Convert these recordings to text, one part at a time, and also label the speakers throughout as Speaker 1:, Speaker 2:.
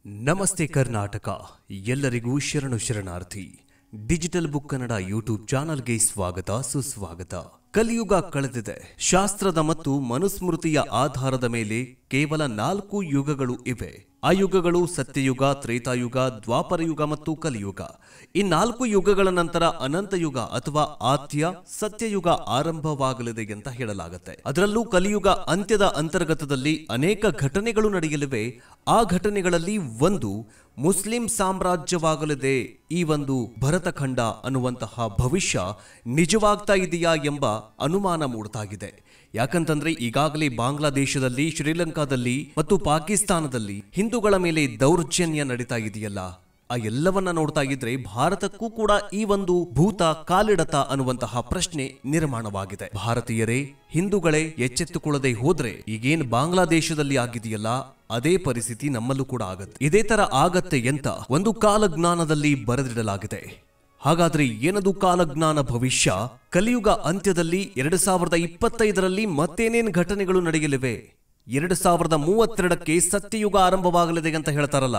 Speaker 1: ನಮಸ್ತೆ ಕರ್ನಾಟಕ ಎಲ್ಲರಿಗೂ ಶರಣು ಶರಣಾರ್ಥಿ ಡಿಜಿಟಲ್ ಬುಕ್ ಕನ್ನಡ ಯೂಟ್ಯೂಬ್ ಚಾನಲ್ಗೆ ಸ್ವಾಗತ ಸುಸ್ವಾಗತ. ಕಲಿಯುಗ ಕಳೆದಿದೆ. ಶಾಸ್ತ್ರದ ಮತ್ತು ಮನುಸ್ಮೃತಿಯ ಆಧಾರದ ಮೇಲೆ ಕೇವಲ 4 ಯುಗಗಳು ಇವೆ. ಆ ಯುಗಗಳು ಸತ್ಯಯುಗ, ತ್ರೇತಾಯುಗ, ದ್ವಾಪರಯುಗ ಮತ್ತು ಕಲಿಯುಗ. ಈ 4 ಯುಗಗಳ ನಂತರ ಅನಂತಯುಗ ಅಥವಾ ಆತ್ಯ ಸತ್ಯಯುಗ ಆರಂಭವಾಗಲಿದೆ ಅಂತ ಹೇಳಲಾಗುತ್ತೆ. ಅದರಲ್ಲೂ ಕಲಿಯುಗ ಅಂತ್ಯದ ಅಂತರ್ಗತದಲ್ಲಿ ಅನೇಕ ಘಟನೆಗಳು ನಡೆಯಲಿವೆ. ಆ ಘಟನೆಗಳಲ್ಲಿ ಒಂದು ಮುಸ್ಲಿಂ ಸಾಮ್ರಾಜ್ಯವಾಗಲಿದೆ. ಈ ಒಂದು ಭರತಖಂಡ ಅನ್ನುವಂತಹ ಭವಿಷ್ಯ ನಿಜವಾಗ್ತಾ ಇದೆಯಾ ಎಂಬ ಅನುಮಾನ ಮೂಡ್ತಾ ಇದೆ. ಯಾಕಂತಂದ್ರೆ ಈಗಾಗಲೇ ಬಾಂಗ್ಲಾದೇಶದಲ್ಲಿ, ಶ್ರೀಲಂಕಾದಲ್ಲಿ ಮತ್ತು ಪಾಕಿಸ್ತಾನದಲ್ಲಿ ಹಿಂದೂಗಳ ಮೇಲೆ ದೌರ್ಜನ್ಯ ನಡೀತಾ ಇದೆಯಲ್ಲ, ಆ ಎಲ್ಲವನ್ನ ನೋಡ್ತಾ ಇದ್ರೆ ಭಾರತಕ್ಕೂ ಕೂಡ ಈ ಒಂದು ಭೂತ ಕಾಲಿಡತ ಅನ್ನುವಂತಹ ಪ್ರಶ್ನೆ ನಿರ್ಮಾಣವಾಗಿದೆ. ಭಾರತೀಯರೇ, ಹಿಂದೂಗಳೇ ಎಚ್ಚೆತ್ತುಕೊಳ್ಳದೆ ಹೋದ್ರೆ ಈಗೇನ್ ಬಾಂಗ್ಲಾದೇಶದಲ್ಲಿ ಆಗಿದೆಯಲ್ಲ ಅದೇ ಪರಿಸ್ಥಿತಿ ನಮ್ಮಲ್ಲೂ ಕೂಡ ಆಗತ್ತೆ. ಇದೇ ತರ ಆಗತ್ತೆ ಅಂತ ಒಂದು ಕಾಲಜ್ಞಾನದಲ್ಲಿ ಬರೆದಿಡಲಾಗಿದೆ. ಹಾಗಾದ್ರೆ ಏನದು ಕಾಲಜ್ಞಾನ ಭವಿಷ್ಯ? ಕಲಿಯುಗ ಅಂತ್ಯದಲ್ಲಿ 2025ರಲ್ಲಿ ಮತ್ತೇನೇನ್ ಘಟನೆಗಳು ನಡೆಯಲಿವೆ? 2032ಕ್ಕೆ ಸತ್ಯಯುಗ ಆರಂಭವಾಗಲಿದೆ ಅಂತ ಹೇಳ್ತಾರಲ್ಲ,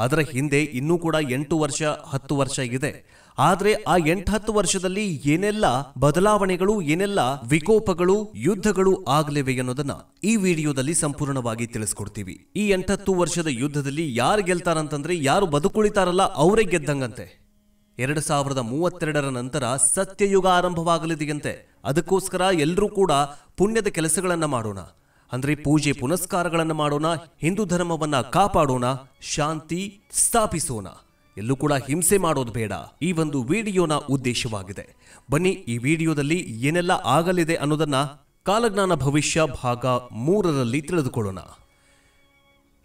Speaker 1: ಅದರ ಹಿಂದೆ ಇನ್ನೂ ಕೂಡ 8 ವರ್ಷ 10 ವರ್ಷ ಇದೆ. ಆದ್ರೆ ಆ 8-10 ವರ್ಷದಲ್ಲಿ ಏನೆಲ್ಲ ಬದಲಾವಣೆಗಳು, ಏನೆಲ್ಲ ವಿಕೋಪಗಳು, ಯುದ್ಧಗಳು ಆಗಲಿವೆ ಅನ್ನೋದನ್ನ ಈ ವಿಡಿಯೋದಲ್ಲಿ ಸಂಪೂರ್ಣವಾಗಿ ತಿಳಿಸ್ಕೊಡ್ತೀವಿ. ಈ 8-10 ವರ್ಷದ ಯುದ್ಧದಲ್ಲಿ ಯಾರು ಗೆಲ್ತಾರಂತಂದ್ರೆ, ಯಾರು ಬದುಕುಳಿತಾರಲ್ಲ ಅವರೇ ಗೆದ್ದಂಗಂತೆ. 2032ರ ನಂತರ ಸತ್ಯಯುಗ ಆರಂಭವಾಗಲಿದೆಯಂತೆ. ಅದಕ್ಕೋಸ್ಕರ ಎಲ್ಲರೂ ಕೂಡ ಪುಣ್ಯದ ಕೆಲಸಗಳನ್ನ ಮಾಡೋಣ, ಅಂದ್ರೆ ಪೂಜೆ ಪುನಸ್ಕಾರಗಳನ್ನು ಮಾಡೋಣ, ಹಿಂದೂ ಧರ್ಮವನ್ನ ಕಾಪಾಡೋಣ, ಶಾಂತಿ ಸ್ಥಾಪಿಸೋಣ, ಎಲ್ಲೂ ಕೂಡ ಹಿಂಸೆ ಮಾಡೋದು ಬೇಡ. ಈ ಒಂದು ವಿಡಿಯೋನ ಉದ್ದೇಶವಾಗಿದೆ. ಬನ್ನಿ ಈ ವಿಡಿಯೋದಲ್ಲಿ ಏನೆಲ್ಲ ಆಗಲಿದೆ ಅನ್ನೋದನ್ನ ಕಾಲಜ್ಞಾನ ಭವಿಷ್ಯ ಭಾಗ 3ರಲ್ಲಿ ತಿಳಿದುಕೊಳ್ಳೋಣ.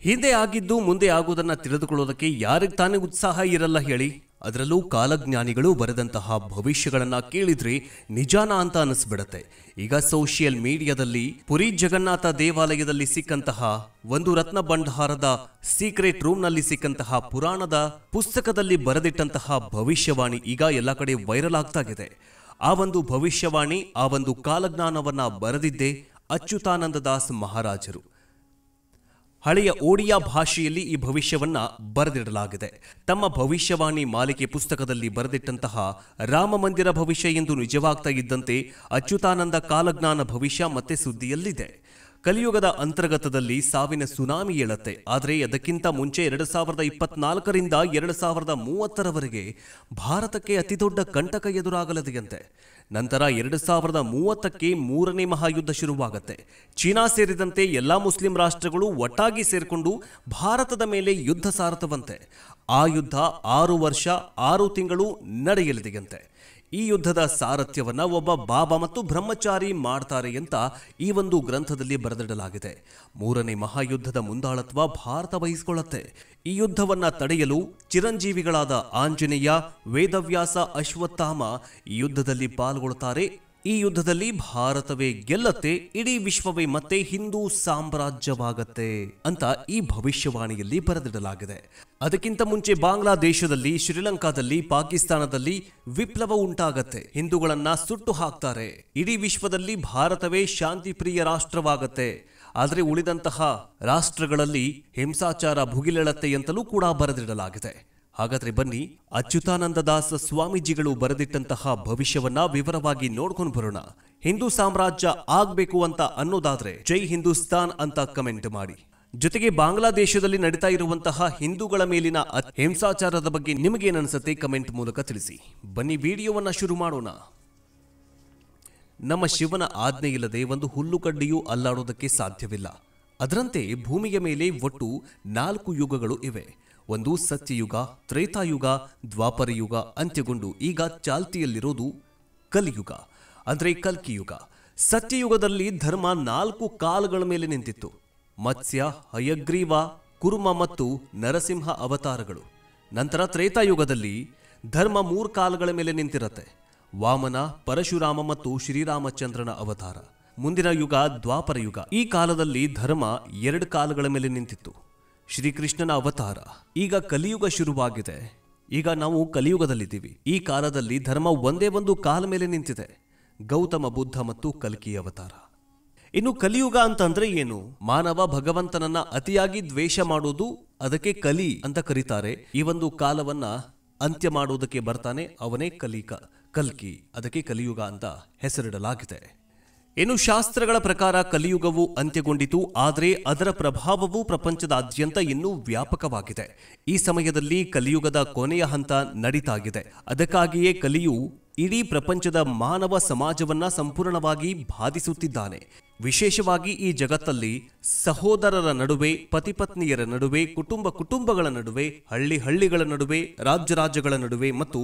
Speaker 1: ಹಿಂದೆ ಆಗಿದ್ದು ಮುಂದೆ ಆಗುವುದನ್ನ ತಿಳಿದುಕೊಳ್ಳೋದಕ್ಕೆ ಯಾರಿಗೆ ತಾನೇ ಉತ್ಸಾಹ ಇರಲ್ಲ ಹೇಳಿ? ಅದರಲ್ಲೂ ಕಾಲಜ್ಞಾನಿಗಳು ಬರೆದಂತಹ ಭವಿಷ್ಯಗಳನ್ನ ಕೇಳಿದ್ರೆ ನಿಜಾನ ಅಂತ ಅನಿಸ್ಬಿಡತ್ತೆ. ಈಗ ಸೋಷಿಯಲ್ ಮೀಡಿಯಾದಲ್ಲಿ ಪುರಿ ಜಗನ್ನಾಥ ದೇವಾಲಯದಲ್ಲಿ ಸಿಕ್ಕಂತಹ ಒಂದು ರತ್ನ ಭಂಡಾರದ ಸೀಕ್ರೆಟ್ ರೂಮ್ ನಲ್ಲಿ ಸಿಕ್ಕಂತಹ ಪುರಾಣದ ಪುಸ್ತಕದಲ್ಲಿ ಬರೆದಿಟ್ಟಂತಹ ಭವಿಷ್ಯವಾಣಿ ಈಗ ಎಲ್ಲ ಕಡೆ ವೈರಲ್ ಆಗ್ತಾ ಇದೆ. ಆ ಒಂದು ಭವಿಷ್ಯವಾಣಿ, ಆ ಒಂದು ಕಾಲಜ್ಞಾನವನ್ನ ಬರೆದಿದ್ದೇ ಅಚ್ಯುತಾನಂದ ದಾಸ್ ಮಹಾರಾಜರು. ಹಳೆಯ ಓಡಿಯಾ ಭಾಷೆಯಲ್ಲಿ ಈ ಭವಿಷ್ಯವನ್ನ ಬರೆದಿಡಲಾಗಿದೆ. ತಮ್ಮ ಭವಿಷ್ಯವಾಣಿ ಮಾಲಿಕೆ ಪುಸ್ತಕದಲ್ಲಿ ಬರೆದಿಟ್ಟಂತಹ ರಾಮ ಮಂದಿರ ಭವಿಷ್ಯ ಎಂದು ನಿಜವಾಗ್ತಾ ಇದ್ದಂತೆ ಅಚ್ಯುತಾನಂದ ಕಾಲಜ್ಞಾನ ಭವಿಷ್ಯ ಮತ್ತೆ ಸುದ್ದಿಯಲ್ಲಿದೆ. ಕಲಿಯುಗದ ಅಂತರ್ಗತದಲ್ಲಿ ಸಾವಿನ ಸುನಾಮಿ ಏಳತ್ತೆ. ಆದರೆ ಅದಕ್ಕಿಂತ ಮುಂಚೆ 2024ರಿಂದ 2030ರವರೆಗೆ ಭಾರತಕ್ಕೆ ಅತಿದೊಡ್ಡ ಕಂಟಕ ಎದುರಾಗಲಿದೆಯಂತೆ. ನಂತರ 2030ಕ್ಕೆ 3ನೇ ಮಹಾಯುದ್ಧ ಶುರುವಾಗತ್ತೆ. ಚೀನಾ ಸೇರಿದಂತೆ ಎಲ್ಲಾ ಮುಸ್ಲಿಂ ರಾಷ್ಟ್ರಗಳು ಒಟ್ಟಾಗಿ ಸೇರ್ಕೊಂಡು ಭಾರತದ ಮೇಲೆ ಯುದ್ಧ ಸಾರತವಂತೆ. ಆ ಯುದ್ಧ 6 ವರ್ಷ 6 ತಿಂಗಳು ನಡೆಯಲಿದೆಯಂತೆ. ಈ ಯುದ್ಧದ ಸಾರಥ್ಯವನ್ನ ಒಬ್ಬ ಬಾಬಾ ಮತ್ತು ಬ್ರಹ್ಮಚಾರಿ ಮಾಡ್ತಾರೆ ಅಂತ ಈ ಒಂದು ಗ್ರಂಥದಲ್ಲಿ ಬರೆದಿಡಲಾಗಿದೆ. 3ನೇ ಮಹಾಯುದ್ಧದ ಮುಂದಾಳತ್ವ ಭಾರತ ವಹಿಸಿಕೊಳ್ಳುತ್ತೆ. ಈ ಯುದ್ಧವನ್ನ ತಡೆಯಲು ಚಿರಂಜೀವಿಗಳಾದ ಆಂಜನೇಯ, ವೇದವ್ಯಾಸ, ಅಶ್ವತ್ಥಾಮ ಈ ಯುದ್ಧದಲ್ಲಿ ಪಾಲ್ಗೊಳ್ಳುತ್ತಾರೆ. ಈ ಯುದ್ಧದಲ್ಲಿ ಭಾರತವೇ ಗೆಲ್ಲತ್ತೆ, ಇಡೀ ವಿಶ್ವವೇ ಮತ್ತೆ ಹಿಂದೂ ಸಾಮ್ರಾಜ್ಯವಾಗತ್ತೆ ಅಂತ ಈ ಭವಿಷ್ಯವಾಣಿಯಲ್ಲಿ ಬರೆದಿಡಲಾಗಿದೆ. ಅದಕ್ಕಿಂತ ಮುಂಚೆ ಬಾಂಗ್ಲಾದೇಶದಲ್ಲಿ, ಶ್ರೀಲಂಕಾದಲ್ಲಿ, ಪಾಕಿಸ್ತಾನದಲ್ಲಿ ವಿಪ್ಲವ ಉಂಟಾಗತ್ತೆ. ಹಿಂದೂಗಳನ್ನ ಸುಟ್ಟು ಹಾಕ್ತಾರೆ. ಇಡೀ ವಿಶ್ವದಲ್ಲಿ ಭಾರತವೇ ಶಾಂತಿ ಪ್ರಿಯ ರಾಷ್ಟ್ರವಾಗತ್ತೆ. ಆದರೆ ಉಳಿದಂತಹ ರಾಷ್ಟ್ರಗಳಲ್ಲಿ ಹಿಂಸಾಚಾರ ಭುಗಿಲೆಳತ್ತೆ ಅಂತಲೂ ಕೂಡ ಬರೆದಿಡಲಾಗಿದೆ. ಹಾಗಾದ್ರೆ ಬನ್ನಿ ಅಚ್ಯುತಾನಂದ ದಾಸ ಸ್ವಾಮೀಜಿಗಳು ಬರೆದಿಟ್ಟಂತಹ ಭವಿಷ್ಯವನ್ನ ವಿವರವಾಗಿ ನೋಡ್ಕೊಂಡು ಬರೋಣ. ಹಿಂದೂ ಸಾಮ್ರಾಜ್ಯ ಆಗ್ಬೇಕು ಅಂತ ಅನ್ನೋದಾದ್ರೆ ಜೈ ಹಿಂದೂಸ್ತಾನ್ ಅಂತ ಕಮೆಂಟ್ ಮಾಡಿ. ಜೊತೆಗೆ ಬಾಂಗ್ಲಾದೇಶದಲ್ಲಿ ನಡೀತಾ ಇರುವಂತಹ ಹಿಂದೂಗಳ ಮೇಲಿನ ಹಿಂಸಾಚಾರದ ಬಗ್ಗೆ ನಿಮಗೇನನ್ಸುತ್ತೆ ಕಮೆಂಟ್ ಮೂಲಕ ತಿಳಿಸಿ. ಬನ್ನಿ ವಿಡಿಯೋವನ್ನ ಶುರು ಮಾಡೋಣ. ನಮ್ಮ ಶಿವನ ಆಜ್ಞೆ ಇಲ್ಲದೆ ಒಂದು ಹುಲ್ಲುಕಡ್ಡಿಯೂ ಅಲ್ಲಾಡೋದಕ್ಕೆ ಸಾಧ್ಯವಿಲ್ಲ. ಅದರಂತೆ ಭೂಮಿಯ ಮೇಲೆ ಒಟ್ಟು 4 ಯುಗಗಳು ಇವೆ. ಒಂದು ಸತ್ಯಯುಗ, ತ್ರೇತಾಯುಗ, ದ್ವಾಪರಯುಗ ಅಂತ್ಯಗೊಂಡು ಈಗ ಚಾಲ್ತಿಯಲ್ಲಿರೋದು ಕಲಿಯುಗ ಅಂದ್ರೆ ಕಲ್ಕಿಯುಗ. ಸತ್ಯಯುಗದಲ್ಲಿ ಧರ್ಮ 4 ಕಾಲಗಳ ಮೇಲೆ ನಿಂತಿತ್ತು. ಮತ್ಸ್ಯ, ಹಯಗ್ರೀವ, ಕುರ್ಮ ಮತ್ತು ನರಸಿಂಹ ಅವತಾರಗಳು. ನಂತರ ತ್ರೇತಾಯುಗದಲ್ಲಿ ಧರ್ಮ 3 ಕಾಲಗಳ ಮೇಲೆ ನಿಂತಿರತ್ತೆ. ವಾಮನ, ಪರಶುರಾಮ ಮತ್ತು ಶ್ರೀರಾಮಚಂದ್ರನ ಅವತಾರ. ಮುಂದಿನ ಯುಗ ದ್ವಾಪರಯುಗ. ಈ ಕಾಲದಲ್ಲಿ ಧರ್ಮ 2 ಕಾಲಗಳ ಮೇಲೆ ನಿಂತಿತ್ತು. ಶ್ರೀಕೃಷ್ಣನ ಅವತಾರ. ಈಗ ಕಲಿಯುಗ ಶುರುವಾಗಿದೆ. ಈಗ ನಾವು ಕಲಿಯುಗದಲ್ಲಿದ್ದೀವಿ. ಈ ಕಾಲದಲ್ಲಿ ಧರ್ಮ ಒಂದೇ ಒಂದು ಕಾಲ ಮೇಲೆ ನಿಂತಿದೆ. ಗೌತಮ ಬುದ್ಧ ಮತ್ತು ಕಲ್ಕಿ ಅವತಾರ. ಇನ್ನು ಕಲಿಯುಗ ಅಂತಂದ್ರೆ ಏನು? ಮಾನವ ಭಗವಂತನನ್ನ ಅತಿಯಾಗಿ ದ್ವೇಷ ಮಾಡೋದು ಅದಕ್ಕೆ ಕಲಿ ಅಂತ ಕರೀತಾರೆ. ಈ ಒಂದು ಕಾಲವನ್ನ ಅಂತ್ಯ ಮಾಡುವುದಕ್ಕೆ ಬರ್ತಾನೆ, ಅವನೇ ಕಲ್ಕಿ. ಅದಕ್ಕೆ ಕಲಿಯುಗ ಅಂತ ಹೆಸರಿಡಲಾಗಿದೆ. ಇನ್ನು ಶಾಸ್ತ್ರಗಳ ಪ್ರಕಾರ ಕಲಿಯುಗವು ಅಂತ್ಯಗೊಂಡಿತು, ಆದರೆ ಅದರ ಪ್ರಭಾವವು ಪ್ರಪಂಚದಾದ್ಯಂತ ಇನ್ನೂ ವ್ಯಾಪಕವಾಗಿದೆ. ಈ ಸಮಯದಲ್ಲಿ ಕಲಿಯುಗದ ಕೊನೆಯ ಹಂತ ನಡೀತಾಗಿದೆ. ಅದಕ್ಕಾಗಿಯೇ ಕಲಿಯು ಇಡೀ ಪ್ರಪಂಚದ ಮಾನವ ಸಮಾಜವನ್ನ ಸಂಪೂರ್ಣವಾಗಿ ಬಾಧಿಸುತ್ತಿದ್ದಾನೆ. ವಿಶೇಷವಾಗಿ ಈ ಜಗತ್ತಲ್ಲಿ ಸಹೋದರರ ನಡುವೆ, ಪತಿಪತ್ನಿಯರ ನಡುವೆ, ಕುಟುಂಬಗಳ ನಡುವೆ, ಹಳ್ಳಿಗಳ ನಡುವೆ, ರಾಜ್ಯಗಳ ನಡುವೆ ಮತ್ತು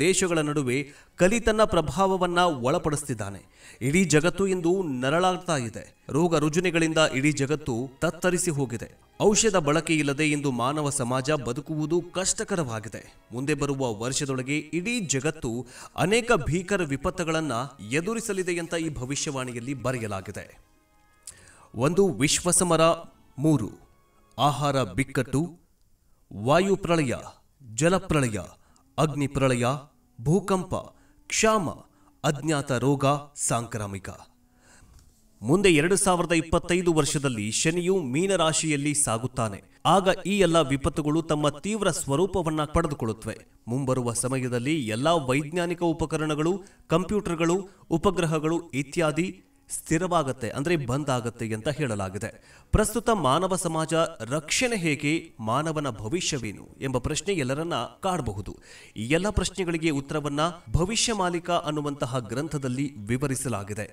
Speaker 1: ದೇಶಗಳ ನಡುವೆ ಕಲಿ ತನ್ನ ಪ್ರಭಾವವನ್ನ ಒಳಪಡಿಸುತ್ತಿದ್ದಾನೆ. ಇಡೀ ಜಗತ್ತು ಇಂದು ನರಳಾಗ್ತಾ ಇದೆ. ರೋಗ ರುಜಿನಗಳಿಂದ ಇಡೀ ಜಗತ್ತು ತತ್ತರಿಸಿ ಹೋಗಿದೆ. ಔಷಧ ಬಳಕೆ ಇಲ್ಲದೆ ಇಂದು ಮಾನವ ಸಮಾಜ ಬದುಕುವುದು ಕಷ್ಟಕರವಾಗಿದೆ. ಮುಂದೆ ಬರುವ ವರ್ಷದೊಳಗೆ ಇಡೀ ಜಗತ್ತು ಅನೇಕ ಭೀಕರ ವಿಪತ್ತುಗಳನ್ನ ಎದುರಿಸಲಿದೆ ಅಂತ ಈ ಭವಿಷ್ಯವಾಣಿಯಲ್ಲಿ ಬರೆಯಲಾಗಿದೆ. 1. ವಿಶ್ವಸಮರ. 3. ಆಹಾರ ಬಿಕ್ಕಟ್ಟು, ವಾಯು ಪ್ರಳಯ, ಜಲಪ್ರಳಯ, ಅಗ್ನಿ ಪ್ರಳಯ, ಭೂಕಂಪ, ಕ್ಷಾಮ, ಅಜ್ಞಾತ ರೋಗ, ಸಾಂಕ್ರಾಮಿಕ. ಮುಂದೆ 2025 ವರ್ಷದಲ್ಲಿ ಶನಿಯು ಮೀನರಾಶಿಯಲ್ಲಿ ಸಾಗುತ್ತಾನೆ. ಆಗ ಈ ಎಲ್ಲ ವಿಪತ್ತುಗಳು ತಮ್ಮ ತೀವ್ರ ಸ್ವರೂಪವನ್ನ ಪಡೆದುಕೊಳ್ಳುತ್ತವೆ. ಮುಂಬರುವ ಸಮಯದಲ್ಲಿ ಎಲ್ಲಾ ವೈಜ್ಞಾನಿಕ ಉಪಕರಣಗಳು, ಕಂಪ್ಯೂಟರ್ಗಳು, ಉಪಗ್ರಹಗಳು ಇತ್ಯಾದಿ ಸ್ಥಿರವಾಗತ್ತೆ, ಅಂದ್ರೆ ಬಂದ್ ಆಗತ್ತೆ ಅಂತ ಹೇಳಲಾಗಿದೆ. ಪ್ರಸ್ತುತ ಮಾನವ ಸಮಾಜ ರಕ್ಷಣೆ ಹೇಗೆ, ಮಾನವನ ಭವಿಷ್ಯವೇನು ಎಂಬ ಪ್ರಶ್ನೆ ಎಲ್ಲರನ್ನ ಕಾಡಬಹುದು. ಈ ಎಲ್ಲ ಪ್ರಶ್ನೆಗಳಿಗೆ ಉತ್ತರವನ್ನ ಭವಿಷ್ಯ ಮಾಲಿಕ ಅನ್ನುವಂತಹ ಗ್ರಂಥದಲ್ಲಿ ವಿವರಿಸಲಾಗಿದೆ.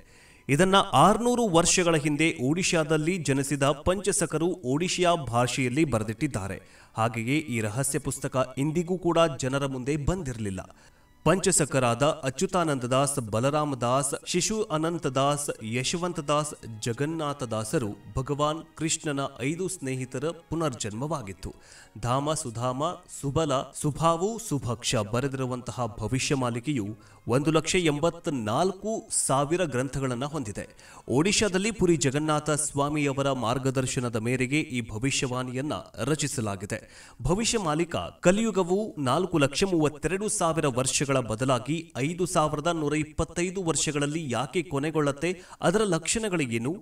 Speaker 1: ಇದನ್ನ 600 ವರ್ಷಗಳ ಹಿಂದೆ ಒಡಿಶಾದಲ್ಲಿ ಜನಿಸಿದ ಪಂಚಸಖರು ಒಡಿಶಾ ಭಾಷೆಯಲ್ಲಿ ಬರೆದಿಟ್ಟಿದ್ದಾರೆ. ಹಾಗೆಯೇ ಈ ರಹಸ್ಯ ಪುಸ್ತಕ ಇಂದಿಗೂ ಕೂಡ ಜನರ ಮುಂದೆ ಬಂದಿರಲಿಲ್ಲ. ಪಂಚಸಖರಾದ ಅಚ್ಯುತಾನಂದ ದಾಸ್, ಬಲರಾಮ ದಾಸ್, ಶಿಶು ಅನಂತ ದಾಸ್, ಯಶವಂತ ದಾಸ್, ಜಗನ್ನಾಥ ದಾಸರು ಭಗವಾನ್ ಕೃಷ್ಣನ 5 ಸ್ನೇಹಿತರ ಪುನರ್ಜನ್ಮವಾಗಿತ್ತು. ಧಾಮ, ಸುಧಾಮ, ಸುಬಲ, ಸುಭಾವು, ಸುಭಕ್ಷ ಬರೆದಿರುವಂತಹ ಭವಿಷ್ಯ ಮಾಲಿಕೆಯು 1,84,000 ಗ್ರಂಥಗಳನ್ನು ಹೊಂದಿದೆ. ಒಡಿಶಾದಲ್ಲಿ ಪುರಿ ಜಗನ್ನಾಥ ಸ್ವಾಮಿಯವರ ಮಾರ್ಗದರ್ಶನದ ಮೇರೆಗೆ ಈ ಭವಿಷ್ಯವಾಣಿಯನ್ನ ರಚಿಸಲಾಗಿದೆ. ಭವಿಷ್ಯ ಮಾಲಿಕ ಕಲಿಯುಗವು 4,32,000 ವರ್ಷಗಳ ಬದಲಾಗಿ 5,125 ವರ್ಷಗಳಲ್ಲಿ ಯಾಕೆ ಕೊನೆಗೊಳ್ಳುತ್ತೆ, ಅದರ ಲಕ್ಷಣಗಳೇನು,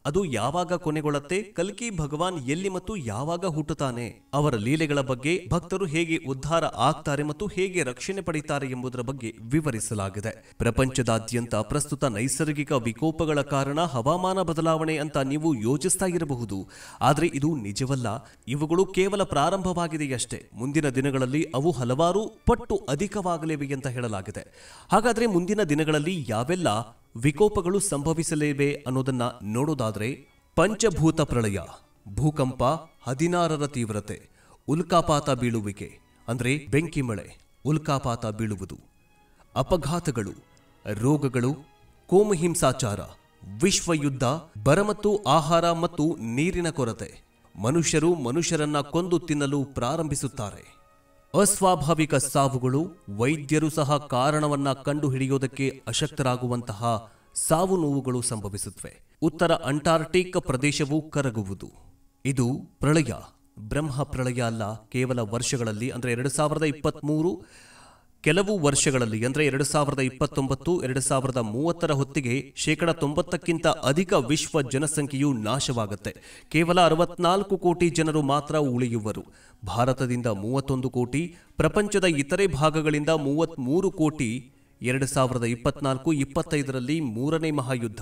Speaker 1: ಅದು ಯಾವಾಗ ಕೊನೆಗೊಳ್ಳುತ್ತೆ, ಕಲ್ಕಿ ಭಗವಾನ್ ಎಲ್ಲಿ ಮತ್ತು ಯಾವಾಗ ಹುಟ್ಟುತ್ತಾನೆ, ಅವರ ಲೀಲೆಗಳ ಬಗ್ಗೆ, ಭಕ್ತರು ಹೇಗೆ ಉದ್ಧಾರ ಆಗ್ತಾರೆ ಮತ್ತು ಹೇಗೆ ರಕ್ಷಣೆ ಪಡೆಯುತ್ತಾರೆ ಎಂಬುದರ ಬಗ್ಗೆ ವಿವರಿಸಲಾಗಿದೆ. ಪ್ರಪಂಚದಾದ್ಯಂತ ಪ್ರಸ್ತುತ ನೈಸರ್ಗಿಕ ವಿಕೋಪಗಳ ಕಾರಣ ಹವಾಮಾನ ಬದಲಾವಣೆ ಅಂತ ನೀವು ಯೋಚಿಸ್ತಾ ಇರಬಹುದು. ಆದರೆ ಇದು ನಿಜವಲ್ಲ. ಇವುಗಳು ಕೇವಲ ಪ್ರಾರಂಭವಾಗಿದೆಯಷ್ಟೇ. ಮುಂದಿನ ದಿನಗಳಲ್ಲಿ ಅವು ಹಲವಾರು ಪಟ್ಟು ಅಧಿಕವಾಗಲಿವೆ ಅಂತ ಹೇಳಲಾಗಿದೆ. ಹಾಗಾದ್ರೆ ಮುಂದಿನ ದಿನಗಳಲ್ಲಿ ಯಾವೆಲ್ಲ ವಿಕೋಪಗಳು ಸಂಭವಿಸಲಿವೆ ಅನ್ನೋದನ್ನ ನೋಡೋದಾದ್ರೆ, ಪಂಚಭೂತ ಪ್ರಳಯ, ಭೂಕಂಪ 16ರ ತೀವ್ರತೆ, ಉಲ್ಕಾಪಾತ ಬೀಳುವಿಕೆ ಅಂದ್ರೆ ಬೆಂಕಿ ಮಳೆ, ಉಲ್ಕಾಪಾತ ಬೀಳುವುದು, ಅಪಘಾತಗಳು, ರೋಗಗಳು, ಕೋಮು ಹಿಂಸಾಚಾರ, ವಿಶ್ವಯುದ್ಧ, ಬರ ಮತ್ತು ಆಹಾರ ಮತ್ತು ನೀರಿನ ಕೊರತೆ, ಮನುಷ್ಯರು ಮನುಷ್ಯರನ್ನ ಕೊಂದು ತಿನ್ನಲು ಪ್ರಾರಂಭಿಸುತ್ತಾರೆ, ಅಸ್ವಾಭಾವಿಕ ಸಾವುಗಳು, ವೈದ್ಯರು ಸಹ ಕಾರಣವನ್ನ ಕಂಡುಹಿಡಿಯೋದಕ್ಕೆ ಅಶಕ್ತರಾಗುವಂತಹ ಸಾವು ನೋವುಗಳು ಸಂಭವಿಸುತ್ತವೆ. ಉತ್ತರ ಅಂಟಾರ್ಟಿಕ್ ಪ್ರದೇಶವು ಕರಗುವುದು. ಇದು ಪ್ರಳಯ, ಬ್ರಹ್ಮ ಪ್ರಳಯ ಅಲ್ಲ. ಕೇವಲ ವರ್ಷಗಳಲ್ಲಿ ಅಂದ್ರೆ 2023 ಕೆಲವು ವರ್ಷಗಳಲ್ಲಿ ಅಂದ್ರೆ 2029, 2030 ಹೊತ್ತಿಗೆ 90%ಕ್ಕಿಂತ ಅಧಿಕ ವಿಶ್ವ ಜನಸಂಖ್ಯೆಯು ನಾಶವಾಗುತ್ತೆ. ಕೇವಲ 64 ಕೋಟಿ ಜನರು ಮಾತ್ರ ಉಳಿಯುವರು. ಭಾರತದಿಂದ 31 ಕೋಟಿ, ಪ್ರಪಂಚದ ಇತರೆ ಭಾಗಗಳಿಂದ 33 ಕೋಟಿ. 2024-25ರಲ್ಲಿ 3ನೇ ಮಹಾಯುದ್ಧ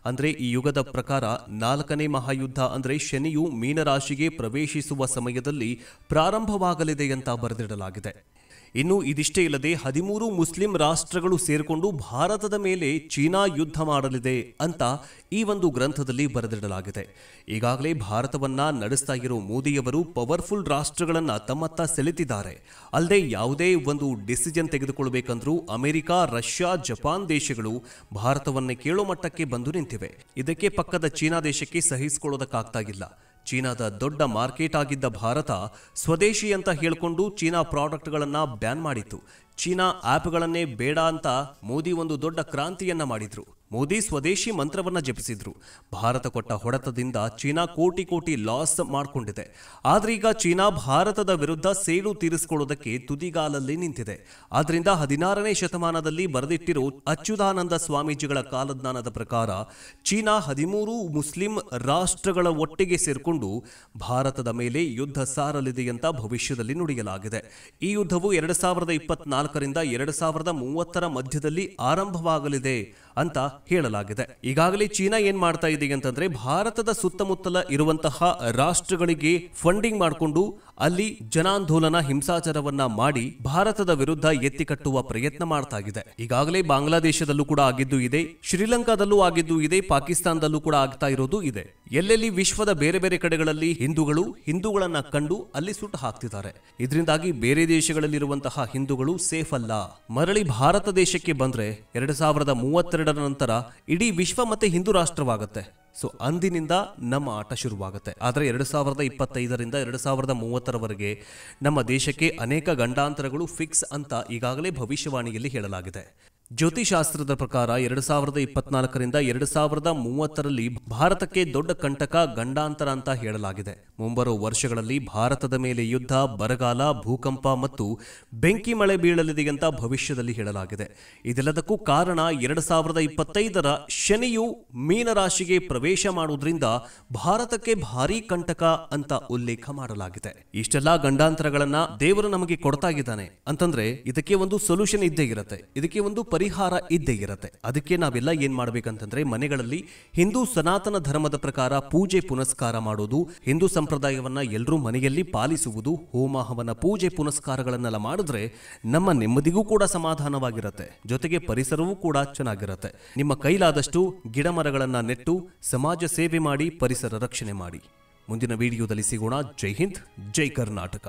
Speaker 1: ಅಂದ್ರೆ ಈ ಯುಗದ ಪ್ರಕಾರ 4ನೇ ಮಹಾಯುದ್ಧ ಅಂದ್ರೆ ಶನಿಯು ಮೀನರಾಶಿಗೆ ಪ್ರವೇಶಿಸುವ ಸಮಯದಲ್ಲಿ ಪ್ರಾರಂಭವಾಗಲಿದೆ ಅಂತ ಬರೆದಿಡಲಾಗಿದೆ. ಇನ್ನು ಇದಿಷ್ಟೇ ಇಲ್ಲದೆ 13 ಮುಸ್ಲಿಂ ರಾಷ್ಟ್ರಗಳು ಸೇರಿಕೊಂಡು ಭಾರತದ ಮೇಲೆ ಚೀನಾ ಯುದ್ಧ ಮಾಡಲಿದೆ ಅಂತ ಈ ಒಂದು ಗ್ರಂಥದಲ್ಲಿ ಬರೆದಿಡಲಾಗಿದೆ. ಈಗಾಗಲೇ ಭಾರತವನ್ನ ನಡೆಸ್ತಾ ಇರೋ ಮೋದಿಯವರು ಪವರ್ಫುಲ್ ರಾಷ್ಟ್ರಗಳನ್ನ ತಮ್ಮತ್ತ ಸೆಳೆತಿದ್ದಾರೆ. ಅಲ್ಲದೆ ಯಾವುದೇ ಒಂದು ಡಿಸಿಷನ್ ತೆಗೆದುಕೊಳ್ಳಬೇಕಂದ್ರೂ ಅಮೆರಿಕ, ರಷ್ಯಾ, ಜಪಾನ್ ದೇಶಗಳು ಭಾರತವನ್ನೇ ಕೇಳೋ ಮಟ್ಟಕ್ಕೆ ಬಂದು ನಿಂತಿವೆ. ಇದಕ್ಕೆ ಪಕ್ಕದ ಚೀನಾ ದೇಶಕ್ಕೆ ಸಹಿಸಿಕೊಳ್ಳೋದಕ್ಕಾಗ್ತಾ ಇಲ್ಲ. ಚೀನಾದ ದೊಡ್ಡ ಮಾರ್ಕೆಟ್ ಆಗಿದ್ದ ಭಾರತ ಸ್ವದೇಶಿ ಅಂತ ಹೇಳಿಕೊಂಡು ಚೀನಾ ಪ್ರಾಡಕ್ಟ್ಗಳನ್ನ ಬ್ಯಾನ್ ಮಾಡಿತ್ತು. ಚೀನಾ ಆ್ಯಪ್ಗಳನ್ನೇ ಬೇಡ ಅಂತ ಮೋದಿ ಒಂದು ದೊಡ್ಡ ಕ್ರಾಂತಿಯನ್ನ ಮಾಡಿದ್ರು. ಮೋದಿ ಸ್ವದೇಶಿ ಮಂತ್ರವನ್ನ ಜಪಿಸಿದ್ರು. ಭಾರತ ಕೊಟ್ಟ ಹೊಡೆತದಿಂದ ಚೀನಾ ಕೋಟಿ ಕೋಟಿ ಲಾಸ್ ಮಾಡಿಕೊಂಡಿದೆ. ಆದ್ರೆ ಈಗ ಚೀನಾ ಭಾರತದ ವಿರುದ್ಧ ಸೇಡು ತೀರಿಸಿಕೊಳ್ಳೋದಕ್ಕೆ ತುದಿಗಾಲಲ್ಲಿ ನಿಂತಿದೆ. ಆದ್ರಿಂದ 16ನೇ ಶತಮಾನದಲ್ಲಿ ಬರೆದಿಟ್ಟಿರೋ ಅಚ್ಯುತಾನಂದ ಸ್ವಾಮೀಜಿಗಳ ಕಾಲಜ್ಞಾನದ ಪ್ರಕಾರ ಚೀನಾ 13 ಮುಸ್ಲಿಂ ರಾಷ್ಟ್ರಗಳ ಒಟ್ಟಿಗೆ ಸೇರಿಕೊಂಡು ಭಾರತದ ಮೇಲೆ ಯುದ್ಧ ಸಾರಲಿದೆ ಅಂತ ಭವಿಷ್ಯದಲ್ಲಿ ನುಡಿಯಲಾಗಿದೆ. ಈ ಯುದ್ಧವು 2024ರಿಂದ 2030ರ ಮಧ್ಯದಲ್ಲಿ ಆರಂಭವಾಗಲಿದೆ ಅಂತ ಹೇಳಲಾಗಿದೆ. ಈಗಾಗಲೇ ಚೀನಾ ಏನ್ ಮಾಡ್ತಾ ಇದೆ ಅಂತಂದ್ರೆ ಭಾರತದ ಸುತ್ತಮುತ್ತಲ ಇರುವಂತಹ ರಾಷ್ಟ್ರಗಳಿಗೆ ಫಂಡಿಂಗ್ ಮಾಡಿಕೊಂಡು ಅಲ್ಲಿ ಜನಾಂದೋಲನ ಹಿಂಸಾಚಾರವನ್ನ ಮಾಡಿ ಭಾರತದ ವಿರುದ್ಧ ಎತ್ತಿ ಕಟ್ಟುವ ಪ್ರಯತ್ನ ಮಾಡ್ತಾ ಇದೆ. ಈಗಾಗಲೇ ಬಾಂಗ್ಲಾದೇಶದಲ್ಲೂ ಕೂಡ ಆಗಿದ್ದು ಇದೆ, ಶ್ರೀಲಂಕಾದಲ್ಲೂ ಆಗಿದ್ದು ಇದೆ, ಪಾಕಿಸ್ತಾನದಲ್ಲೂ ಕೂಡ ಆಗ್ತಾ ಇರೋದು ಇದೆ. ಎಲ್ಲೆಲ್ಲಿ ವಿಶ್ವದ ಬೇರೆ ಬೇರೆ ಕಡೆಗಳಲ್ಲಿ ಹಿಂದೂಗಳನ್ನ ಕಂಡು ಅಲ್ಲಿ ಸುಟ್ಟು ಹಾಕ್ತಿದ್ದಾರೆ. ಇದರಿಂದಾಗಿ ಬೇರೆ ದೇಶಗಳಲ್ಲಿರುವಂತಹ ಹಿಂದೂಗಳು ಸೇಫ್ ಅಲ್ಲ. ಮರಳಿ ಭಾರತ ದೇಶಕ್ಕೆ ಬಂದ್ರೆ 2032ರ ನಂತರ ಇಡೀ ವಿಶ್ವ ಮತ್ತೆ ಹಿಂದೂ ರಾಷ್ಟ್ರವಾಗುತ್ತೆ. ಸೊ ಅಂದಿನಿಂದ ನಮ್ಮ ಆಟ ಶುರುವಾಗುತ್ತೆ. ಆದರೆ 2025ರಿಂದ 2030ರವರೆಗೆ ನಮ್ಮ ದೇಶಕ್ಕೆ ಅನೇಕ ಗಂಡಾಂತರಗಳು ಫಿಕ್ಸ್ ಅಂತ ಈಗಾಗಲೇ ಭವಿಷ್ಯವಾಣಿಯಲ್ಲಿ ಹೇಳಲಾಗಿದೆ. ಜ್ಯೋತಿಷಾಸ್ತ್ರದ ಪ್ರಕಾರ 2024ರಿಂದ 2030ರಲ್ಲಿ ಭಾರತಕ್ಕೆ ದೊಡ್ಡ ಕಂಟಕ ಗಂಡಾಂತರ ಅಂತ ಹೇಳಲಾಗಿದೆ. ಮುಂಬರುವ ವರ್ಷಗಳಲ್ಲಿ ಭಾರತದ ಮೇಲೆ ಯುದ್ಧ, ಬರಗಾಲ, ಭೂಕಂಪ ಮತ್ತು ಬೆಂಕಿ ಮಳೆ ಬೀಳಲಿದೆ ಅಂತ ಭವಿಷ್ಯದಲ್ಲಿ ಹೇಳಲಾಗಿದೆ. ಇದೆಲ್ಲದಕ್ಕೂ ಕಾರಣ 2025ರ ಶನಿಯು ಮೀನರಾಶಿಗೆ ಪ್ರವೇಶ ಮಾಡುವುದರಿಂದ ಭಾರತಕ್ಕೆ ಭಾರೀ ಕಂಟಕ ಅಂತ ಉಲ್ಲೇಖ ಮಾಡಲಾಗಿದೆ. ಇಷ್ಟೆಲ್ಲಾ ಗಂಡಾಂತರಗಳನ್ನ ದೇವರು ನಮಗೆ ಕೊಡ್ತಾ ಇದ್ದಾನೆ ಅಂತಂದ್ರೆ ಇದಕ್ಕೆ ಒಂದು ಸೊಲ್ಯೂಷನ್ ಇದ್ದೇ ಇರುತ್ತೆ, ಇದಕ್ಕೆ ಒಂದು ಪರಿಹಾರ ಇದ್ದೇ ಇರುತ್ತೆ. ಅದಕ್ಕೆ ನಾವೆಲ್ಲ ಏನ್ ಮಾಡ್ಬೇಕಂತಂದ್ರೆ ಮನೆಗಳಲ್ಲಿ ಹಿಂದೂ ಸನಾತನ ಧರ್ಮದ ಪ್ರಕಾರ ಪೂಜೆ ಪುನಸ್ಕಾರ ಮಾಡೋದು, ಹಿಂದೂ ಸಂಪ್ರದಾಯವನ್ನ ಎಲ್ಲರೂ ಮನೆಯಲ್ಲಿ ಪಾಲಿಸುವುದು, ಹೋಮ ಹವನ ಪೂಜೆ ಪುನಸ್ಕಾರಗಳನ್ನೆಲ್ಲ ಮಾಡಿದ್ರೆ ನಮ್ಮ ನೆಮ್ಮದಿಗೂ ಕೂಡ ಸಮಾಧಾನವಾಗಿರುತ್ತೆ, ಜೊತೆಗೆ ಪರಿಸರವೂ ಕೂಡ ಚೆನ್ನಾಗಿರುತ್ತೆ. ನಿಮ್ಮ ಕೈಲಾದಷ್ಟು ಗಿಡ ಮರಗಳನ್ನ ನೆಟ್ಟು ಸಮಾಜ ಸೇವೆ ಮಾಡಿ, ಪರಿಸರ ರಕ್ಷಣೆ ಮಾಡಿ. ಮುಂದಿನ ವಿಡಿಯೋದಲ್ಲಿ ಸಿಗೋಣ. ಜೈ ಹಿಂದ್, ಜೈ ಕರ್ನಾಟಕ.